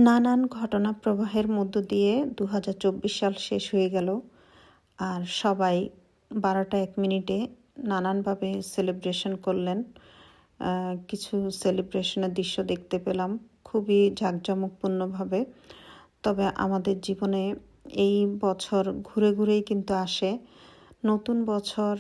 নানান ঘটনা প্রবাহের মধ্য দিয়ে ২০২৪ সাল শেষ হয়ে গেল। আর সবাই ১২টা ১ মিনিটে নানানভাবে সেলিব্রেশন করলেন। কিছু সেলিব্রেশনের দৃশ্য দেখতে পেলাম খুবই জাঁকজমকপূর্ণভাবে। তবে আমাদের জীবনে এই বছর ঘুরে ঘুরেই কিন্তু আসে। নতুন বছর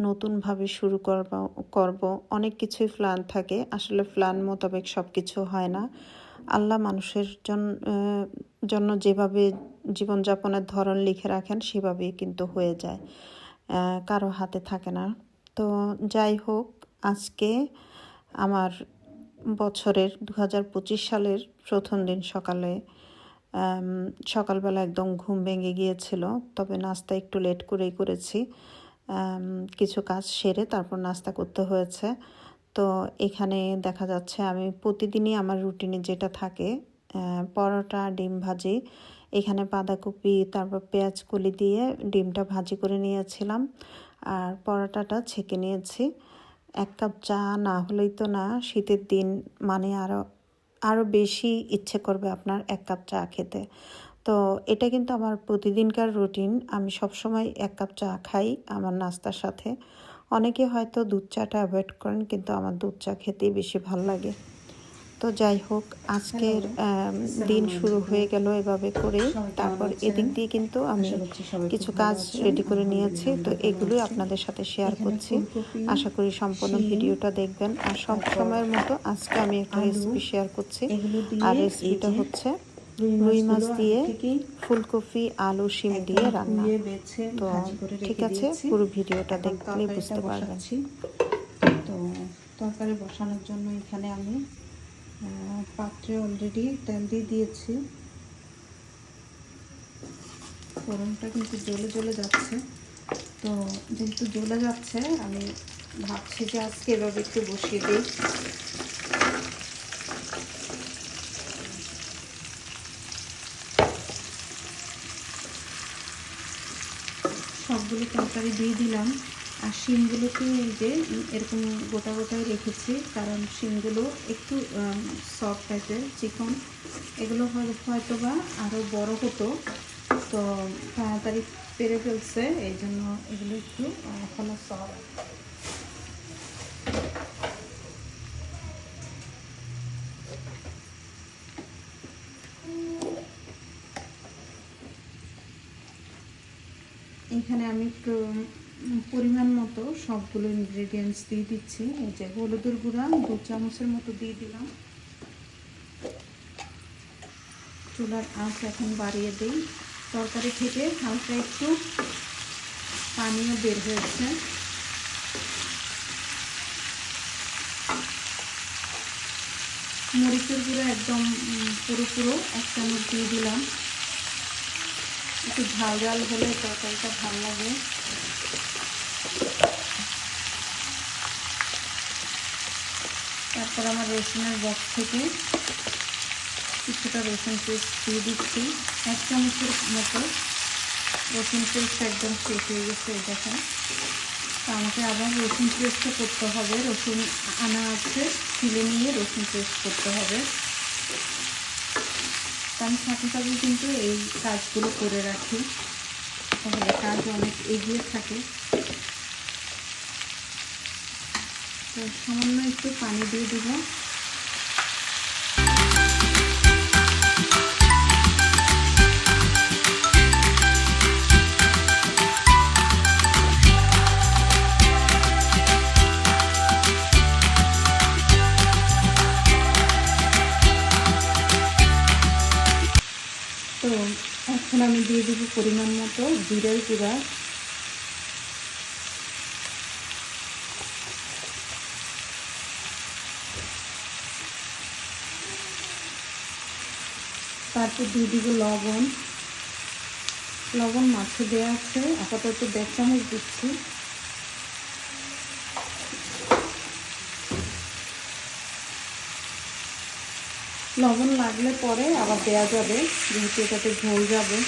নতুনভাবে শুরু করব অনেক কিছুই প্ল্যান থাকে, আসলে প্ল্যান মোতাবেক সব কিছু হয় না। আল্লাহ মানুষের জন্য যেভাবে জীবনযাপনের ধরন লিখে রাখেন সেভাবেই কিন্তু হয়ে যায়, কারো হাতে থাকে না। তো যাই হোক, আজকে আমার বছরের ২০২৫ সালের প্রথম দিন সকালবেলা একদম ঘুম ভেঙে গিয়েছিল। তবে নাস্তা একটু লেট করেই করেছি, কিছু কাজ সেরে তারপর নাস্তা করতে হয়েছে। তো এখানে দেখা যাচ্ছে আমি প্রতিদিনই আমার রুটিনে যেটা থাকে, পরোটা, ডিম ভাজি, এখানে বাঁধাকপি তারপর পেঁয়াজ কলি দিয়ে ডিমটা ভাজি করে নিয়েছিলাম আর পরোটাটা ছেঁকে নিয়েছি। 1 কাপ চা না হলেই তো না, শীতের দিন মানে আরও বেশি ইচ্ছে করবে আপনার 1 কাপ চা খেতে। তো এটা কিন্তু আমার প্রতিদিনকার রুটিন। আমি সবসময় 1 কাপ চা খাই আমার নাস্তার সাথে। অনেকে হয়তো দুধ চাটা অ্যাভয়েড করেন, কিন্তু আমার দুধ চা খেতেই বেশি ভাল লাগে। তো যাই হোক, আজকের দিন শুরু হয়ে গেল এভাবে করেই। তারপর এদিক দিয়ে কিন্তু আমি কিছু কাজ রেডি করে নিয়েছি, তো এগুলোই আপনাদের সাথে শেয়ার করছি। আশা করি সম্পূর্ণ ভিডিওটা দেখবেন। আর সব সময়ের মতো আজকে আমি একটা রেসিপি শেয়ার করছি, আর রেসিপিটা হচ্ছে রুই মাছ দিয়ে ফুলকপি, আলু, শিম দিয়ে রান্না। তো ঠিক আছে, পুরো ভিডিওটা দেখলে বুঝতে পারবেন। তো তরকারি বসানোর জন্য এখানে আমি পাত্রে অলরেডি তেল দিয়ে দিয়েছি। ফোড়নটা কিন্তু জ্বলে যাচ্ছে। তো যেহেতু জ্বলে যাচ্ছে, আমি ভাবছি যে আজকে এভাবে একটু বসিয়ে দিই। সবগুলো তরকারি দিয়ে দিলাম। আর শিমগুলোকে এই যে এরকম গোটা গোটায় রেখেছি, কারণ শিমগুলো একটু সফট টাইপের, চিকন। এগুলো হয়তো বা আরও বড় হতো, তো তাড়াতাড়ি পেরে ফেলছে, এই জন্য এগুলো একটু এখনও সফট। এখানে আমি পরিমাণ মতো সবগুলো ইনগ্রেডিয়েন্টস দিয়ে দিচ্ছি। এই যে হলুদের গুঁড়া 2 চামচের মতো দিয়ে দিলাম। চুলার আঁচ এখন বাড়িয়ে দিই। তরকারি থেকে হালকা একটু পানিও বের হয়েছে। মরিচের গুঁড়া একদম পুরো 1 চামচ দিয়ে দিলাম। একটু ঝাল ঝাল হলে তরকারিটা ভালো লাগে। তারপর আমার রসুনের বক্স থেকে কিছুটা রসুন পেস্ট দিয়ে দিচ্ছি। 1 চামচের মতো রসুন পেস্ট একদম শেষ হয়ে গেছে, এই দেখেন। তো আমাকে আবার রসুন পেস্টও করতে হবে। রসুন আনা আছে, ছিলে নিয়ে রসুন পেস্ট করতে হবে। আমি সাথে সাথে কিন্তু এই কাজগুলো করে রাখি, তাহলে কাজ অনেক এগিয়ে থাকে। তো সামান্য একটু পানি দিয়ে দিব। তো এখন আমি দিয়ে দেব পরিমাণ মতো জিরের গুঁড়া। তারপর দিয়ে দিব লবণ মাছে দেওয়া আছে, আপাতত 1.5 চামচ দিচ্ছি। লবণ লাগলে পরে আবার দেওয়া যাবে, যেহেতু এটাতে ঝোল যাবে।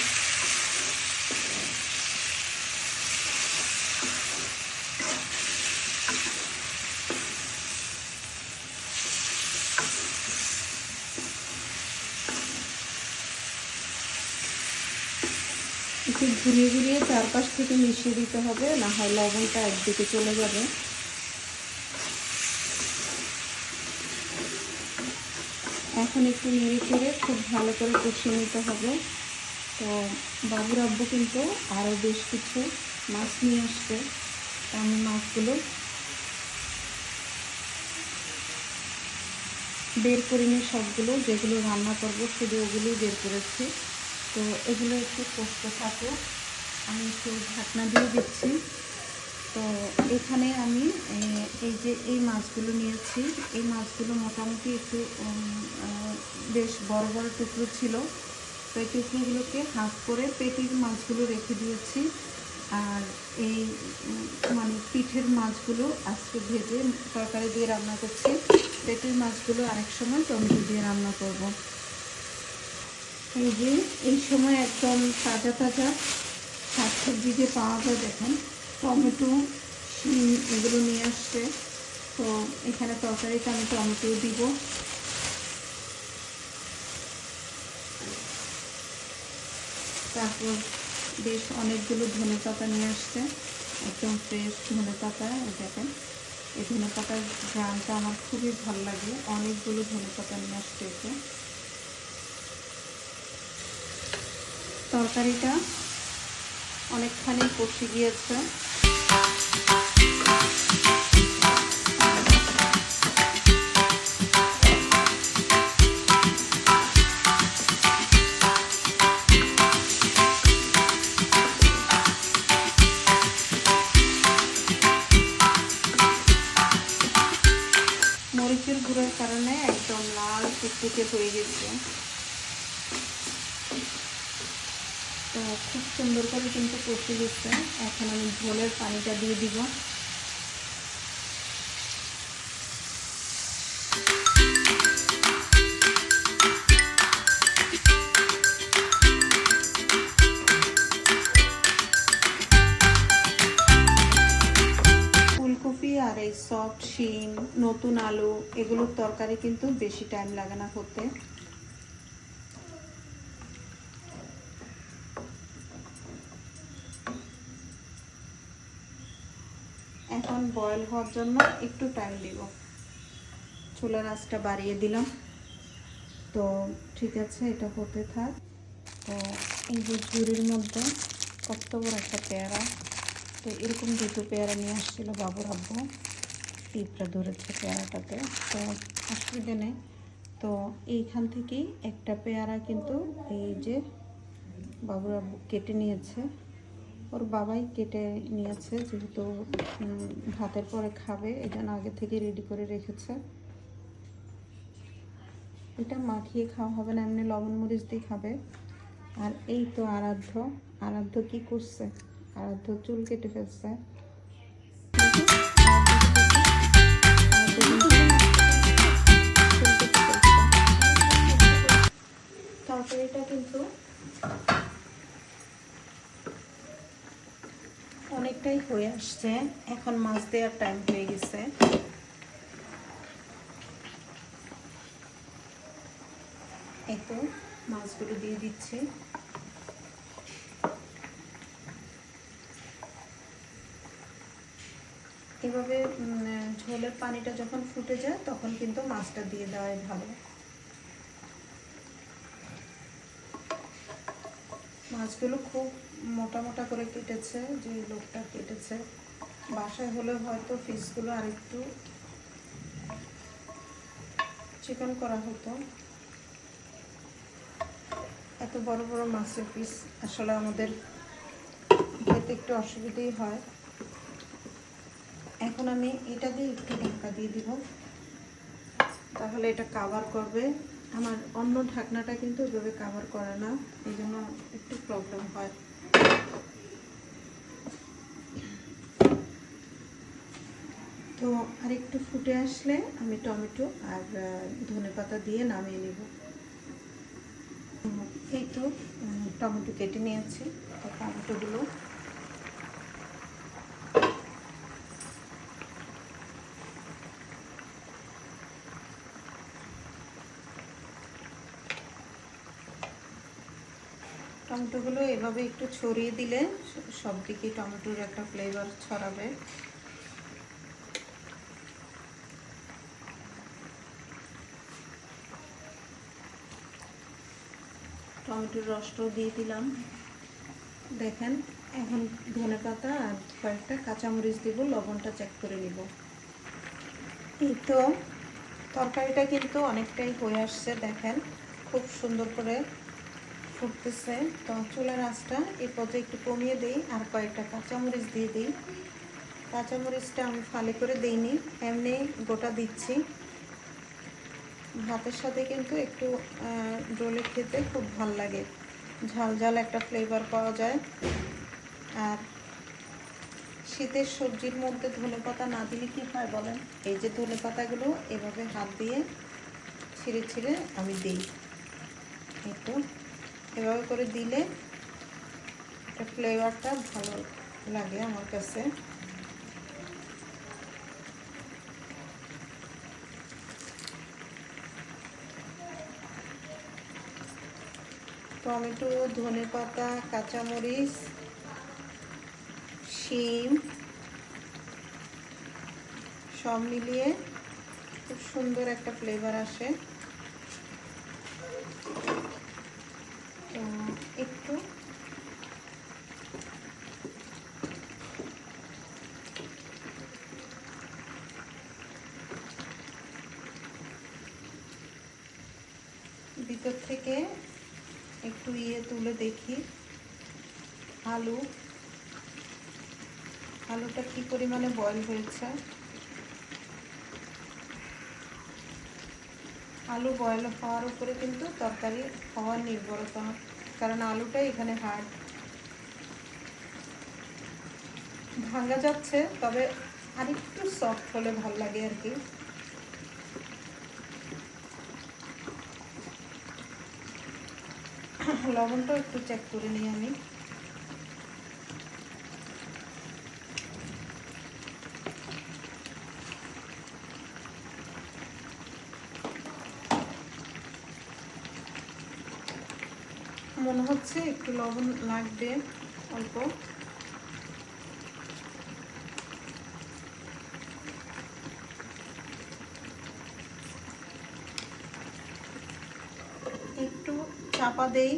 একটু ঘুরিয়ে ঘুরিয়ে চারপাশ থেকে মিশিয়ে দিতে হবে, না হয় লবণটা একদিকে চলে যাবে। এখন একটু নেড়ে চেড়ে খুব ভালো করে কষিয়ে নিতে হবে। তো বাবুর আব্বু কিন্তু আরও বেশ কিছু মাছ নিয়ে আসবে, আমি মাছগুলো বের করিনি সবগুলো, যেগুলো রান্না করব শুধু ওগুলোই বের করেছি। তো এগুলো একটু কষতে থাকে, আমি একটু ঢাকনা দিয়ে দিচ্ছি। তো এখানে আমি এই যে এই মাছগুলো নিয়েছি, এই মাছগুলো মোটামুটি একটু বেশ বড় বড় টুকরো ছিল। তো এই টুকরোগুলোকে হাফ করে পেটির মাছগুলো রেখে দিয়েছি, আর এই মানে পিঠের মাছগুলো আজকে ভেজে তরকারি দিয়ে রান্না করছি। পেটির মাছগুলো আরেক সময় টমেটো দিয়ে রান্না করব। এই যে এই সময় একদম তাজা তাজা শাকসবজি যে পাওয়া যায়, দেখেন টমেটো, শিম এগুলো নিয়ে আসছে। তো এখানে তরকারিতে আমি টমেটো দিব। তারপর বেশ অনেকগুলো ধনেপাতা নিয়ে আসছে, একদম ফ্রেশ ধনেপাতা। দেখেন এই ধনেপাতার ঘ্রাণটা আমার খুবই ভালো লাগে। অনেকগুলো ধনেপাতা নিয়ে আসছে এতে। তরকারিটা অনেকখানি কষে গিয়েছে। মরিচের গুঁড়োর কারণে একদম লাল টুকটুকে হয়ে গেছে। তো খুব সুন্দর করে কিন্তু কষে গেছে। এখন আমি ঝোলের পানিটা দিয়ে দিব। ফুলকপি আর এই সফট শিম, নতুন আলু, এগুলোর তরকারি কিন্তু বেশি টাইম লাগে না হতে। এখন বয়েল হওয়ার জন্য একটু টাইম দিব। চুলার আঁচটা বাড়িয়ে দিলাম। তো ঠিক আছে, এটা হতে থাক। তো এই যে ঝুড়ির মধ্যে কত বড় একটা পেয়ারা, তো এরকম দুটো পেয়ারা নিয়ে আসছিল বাবুর আব্বু। পিঁপড়া ধরেছে পেয়ারাটাতে, তো অসুবিধে নেই। তো এইখান থেকেই একটা পেয়ারা কিন্তু এই যে বাবুর আব্বু কেটে নিয়েছে, ওর বাবাই কেটে নিয়েছে, যেহেতু ভাতের পরে খাবে এই জন্য আগে থেকে রেডি করে রেখেছে। এটা মাখিয়ে খাওয়া হবে না, এমনি লবণ মরিচ দিয়ে খাবে। আর এই তো আরাধ্য কি করছে, আরাধ্য চুল কেটে ফেলছে। তরকারিটা কিন্তু অনেকটাই হয়ে আসছে, এখন মাছ দেওয়ার টাইম হয়ে গেছে। এই তো মাছগুলো দিয়ে দিচ্ছি। এভাবে ঝোলের পানিটা যখন ফুটে যায় তখন কিন্তু মাছটা দিয়ে দেওয়াই ভালো। মাছগুলো খুব মোটা মোটা করে কেটেছে, যে লোকটা কেটেছে। বাসায় হলে হয়তো পিসগুলো আরেকটু চিকন করা হতো। এত বড় বড় মাছের পিস আসলে আমাদের খেতে একটু অসুবিধেই হয়। এখন আমি এটা দিয়ে একটু ঢাকা দিয়ে দিব, তাহলে এটা কাভার করবে। আমার অন্য ঢাকনাটা কিন্তু এভাবে কাভার করে না, এই জন্য একটু প্রবলেম হয়। তো আর একটু ফুটে আসলে আমি টমেটো আর ধনেপাতা দিয়ে নামিয়ে নেব। এই তো টমেটো কেটে নিয়েছি, তো টমেটোগুলো টমেটোগুলো এভাবে একটু ছড়িয়ে দিলে সব দিকে টমেটোর একটা ফ্লেভার ছড়াবে। টমেটোর রসটাও দিয়ে দিলাম। দেখেন, এখন ধনেপাতা আর কয়েকটা কাঁচামরিচ দিব, লবণটা চেক করে নিব। এই তো তরকারিটা কিন্তু অনেকটাই হয়ে আসছে, দেখেন খুব সুন্দর করে ফুটতেছে। তো চুলার আঁচটা এই পর্যায়ে একটু কমিয়ে দিই আর কয়েকটা কাঁচামরিচ দিয়ে দিই। কাঁচামরিচটা আমি ফালি করে দিইনি, এমনি গোটা দিচ্ছি। ভাতের সাথে কিন্তু একটু ডলে খেতে খুব ভাল লাগে, ঝাল ঝাল একটা ফ্লেভার পাওয়া যায়। আর শীতের সবজির মধ্যে ধনেপাতা না দিলে কি হয় বলেন? এই যে ধনেপাতাগুলো এভাবে হাত দিয়ে ছিঁড়ে ছিঁড়ে আমি দিই, একটু এভাবে করে দিলে একটা ফ্লেভারটা ভালো লাগে আমার কাছে। টমেটো, ধনেপাতা, কাঁচামরিচ, শিম সব মিলিয়ে খুব সুন্দর একটা ফ্লেভার আসে। তো একটু ভিতর থেকে একটু তুলে দেখি আলুটা কি পরিমাণে বয়েল হয়েছে। আলু বয়েল হওয়ার উপরে কিন্তু তরকারি হওয়ার নির্ভরতা, কারণ আলুটাই এখানে হার্ড। ভাঙা যাচ্ছে, তবে আরেকটু সফট হলে ভাল লাগে আর কি। লবণটাও একটু চেক করে নিই আমি। মনে হচ্ছে একটু লবণ লাগবে অল্প। একটু চাপা দেই।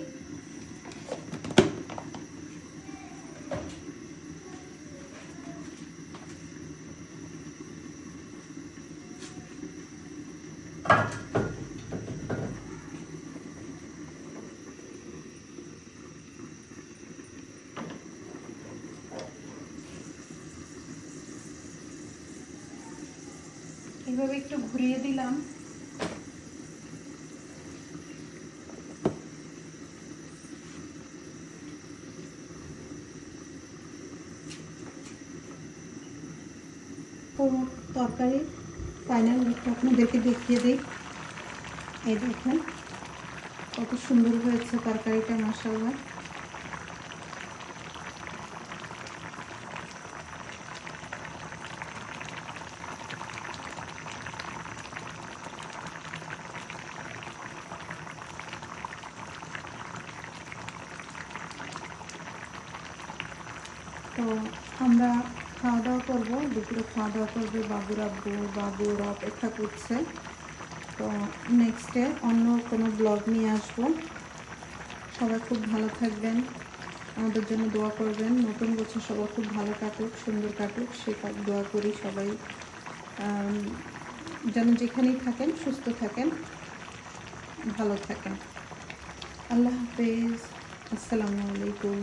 এভাবে একটু ঘুরিয়ে দিলাম। তো তরকারির ফাইনাল লুকটা আপনাদেরকে দেখিয়ে দিই। এই দেখুন কত সুন্দর হয়েছে তরকারিটা, মাশাআল্লাহ। তো আমরা খাওয়া দাওয়া করবো, দুপুরে খাওয়া দাওয়া করবে বাবুরা অপেক্ষা করছে। তো নেক্সটে অন্য কোনো ব্লগ নিয়ে আসবো। সবাই খুব ভালো থাকবেন, আমাদের জন্য দোয়া করবেন। নতুন বছর সবাই খুব ভালো কাটুক, সুন্দর কাটুক, সে দোয়া করি। সবাই যেন যেখানেই থাকেন সুস্থ থাকেন, ভালো থাকেন। আল্লাহ হাফেজ, আসসালামু আলাইকুম।